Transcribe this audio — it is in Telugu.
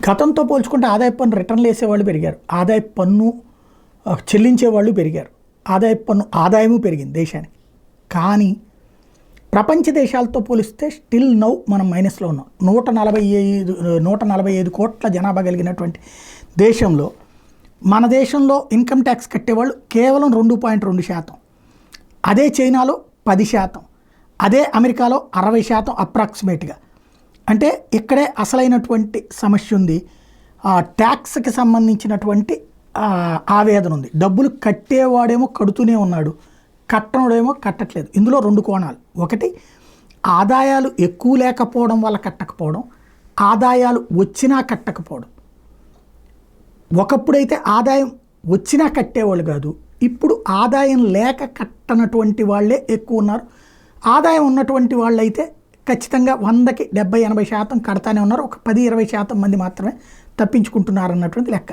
గతంతో పోల్చుకుంటే ఆదాయపు పన్ను రిటర్న్లు వేసేవాళ్ళు పెరిగారు, ఆదాయపు పన్ను చెల్లించేవాళ్ళు పెరిగారు, ఆదాయపు పన్ను ఆదాయము పెరిగింది దేశానికి. కానీ ప్రపంచ దేశాలతో పోలిస్తే స్టిల్ నౌ మనం మైనస్లో ఉన్నాం. 145 కోట్ల జనాభా కలిగినటువంటి దేశంలో మన దేశంలో ఇన్కమ్ ట్యాక్స్ కట్టేవాళ్ళు కేవలం 2.2%, అదే చైనాలో 10%, అదే అమెరికాలో 60% అప్రాక్సిమేట్గా. అంటే ఇక్కడే అసలైనటువంటి సమస్య ఉంది. ట్యాక్స్కి సంబంధించినటువంటి ఆవేదన ఉంది. డబ్బులు కట్టేవాడేమో కడుతూనే ఉన్నాడు, కట్టనుడేమో కట్టట్లేదు. ఇందులో 2 కోణాలు. ఒకటి, ఆదాయాలు ఎక్కువ లేకపోవడం వల్ల కట్టకపోవడం, ఆదాయాలు వచ్చినా కట్టకపోవడం. ఒకప్పుడైతే ఆదాయం వచ్చినా కట్టేవాళ్ళు కాదు, ఇప్పుడు ఆదాయం లేక కట్టనటువంటి వాళ్ళే ఎక్కువ ఉన్నారు. ఆదాయం ఉన్నటువంటి వాళ్ళైతే ఖచ్చితంగా 100కి 70-80% కడతానే ఉన్నారు. ఒక 10-20% మంది మాత్రమే తప్పించుకుంటున్నారు అన్నటువంటి లెక్క.